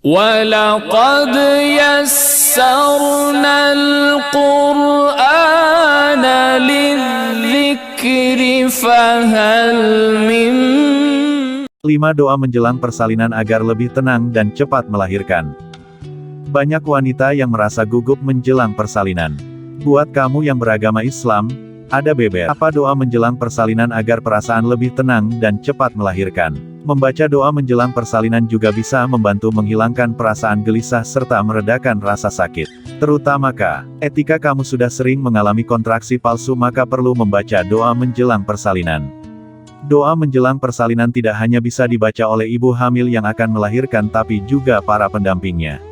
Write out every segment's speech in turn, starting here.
وَلَقَدْ يَسَّرْنَا الْقُرْآنَ لِلذِّكْرِ فَهَلْ مِن 5 doa menjelang persalinan agar lebih tenang dan cepat melahirkan. Banyak wanita yang merasa gugup menjelang persalinan. Buat kamu yang beragama Islam, ada beber. Apa doa menjelang persalinan agar perasaan lebih tenang dan cepat melahirkan? Membaca doa menjelang persalinan juga bisa membantu menghilangkan perasaan gelisah serta meredakan rasa sakit. Terutama ketika kamu sudah sering mengalami kontraksi palsu, maka perlu membaca doa menjelang persalinan. Doa menjelang persalinan tidak hanya bisa dibaca oleh ibu hamil yang akan melahirkan tapi juga para pendampingnya.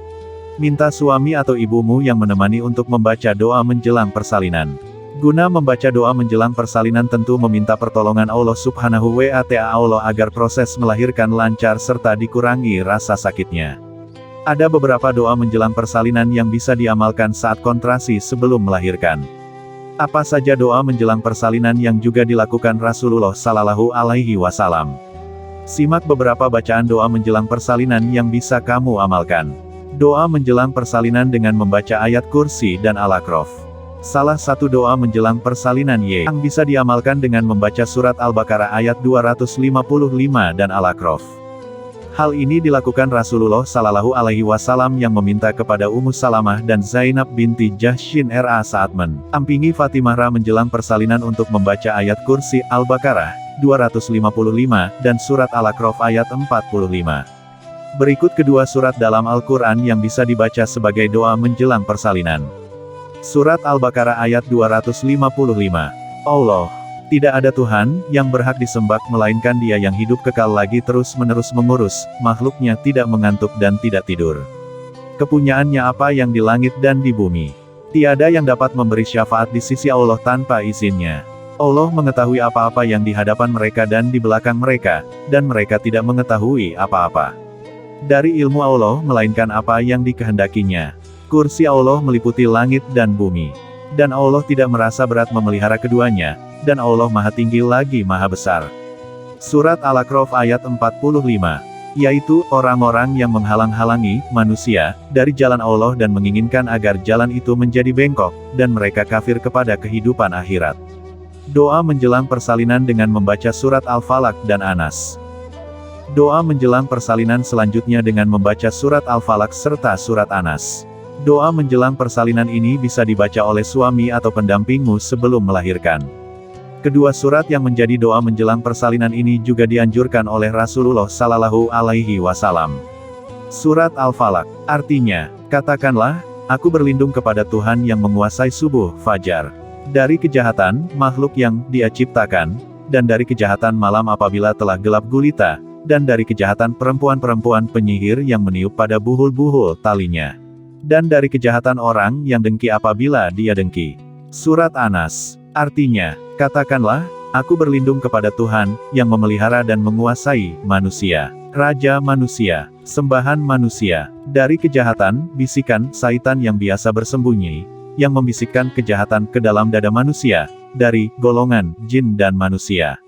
Minta suami atau ibumu yang menemani untuk membaca doa menjelang persalinan. Guna membaca doa menjelang persalinan tentu meminta pertolongan Allah Subhanahu wa Ta'ala agar proses melahirkan lancar serta dikurangi rasa sakitnya. Ada beberapa doa menjelang persalinan yang bisa diamalkan saat kontrasi sebelum melahirkan. Apa saja doa menjelang persalinan yang juga dilakukan Rasulullah Sallallahu Alaihi Wasallam? Simak beberapa bacaan doa menjelang persalinan yang bisa kamu amalkan. Doa menjelang persalinan dengan membaca ayat kursi dan Al-A'raf. Salah satu doa menjelang persalinan yang bisa diamalkan dengan membaca surat Al-Baqarah ayat 255 dan Al-A'raf. Hal ini dilakukan Rasulullah Sallallahu Alaihi Wasallam yang meminta kepada Ummu Salamah dan Zainab binti Jahsyin RA saat mendampingi Fatimah menjelang persalinan untuk membaca ayat kursi Al-Baqarah 255 dan surat Al-A'raf ayat 45. Berikut kedua surat dalam Al-Quran yang bisa dibaca sebagai doa menjelang persalinan. Surat Al-Baqarah ayat 255. Allah, tidak ada Tuhan yang berhak disembah melainkan Dia yang hidup kekal lagi terus-menerus mengurus makhluknya, tidak mengantuk dan tidak tidur. Kepunyaannya apa yang di langit dan di bumi. Tiada yang dapat memberi syafaat di sisi Allah tanpa izinnya. Allah mengetahui apa-apa yang di hadapan mereka dan di belakang mereka, dan mereka tidak mengetahui apa-apa dari ilmu Allah melainkan apa yang dikehendakinya. Kursi Allah meliputi langit dan bumi. Dan Allah tidak merasa berat memelihara keduanya, dan Allah Maha Tinggi lagi Maha Besar. Surat Al-A'raf ayat 45. Yaitu, orang-orang yang menghalang-halangi manusia dari jalan Allah dan menginginkan agar jalan itu menjadi bengkok, dan mereka kafir kepada kehidupan akhirat. Doa menjelang persalinan dengan membaca surat Al-Falaq dan An-Nas. Doa menjelang persalinan selanjutnya dengan membaca surat Al-Falaq serta surat An-Nas. Doa menjelang persalinan ini bisa dibaca oleh suami atau pendampingmu sebelum melahirkan. Kedua surat yang menjadi doa menjelang persalinan ini juga dianjurkan oleh Rasulullah Sallallahu Alaihi Wasallam. Surat Al-Falaq, artinya, katakanlah, aku berlindung kepada Tuhan yang menguasai subuh, fajar, dari kejahatan makhluk yang Dia ciptakan, dan dari kejahatan malam apabila telah gelap gulita, dan dari kejahatan perempuan-perempuan penyihir yang meniup pada buhul-buhul talinya. Dan dari kejahatan orang yang dengki apabila dia dengki. Surat An-Nas, artinya, katakanlah, aku berlindung kepada Tuhan, yang memelihara dan menguasai manusia, Raja manusia, sembahan manusia, dari kejahatan, bisikan, syaitan yang biasa bersembunyi, yang membisikkan kejahatan ke dalam dada manusia, dari golongan jin dan manusia.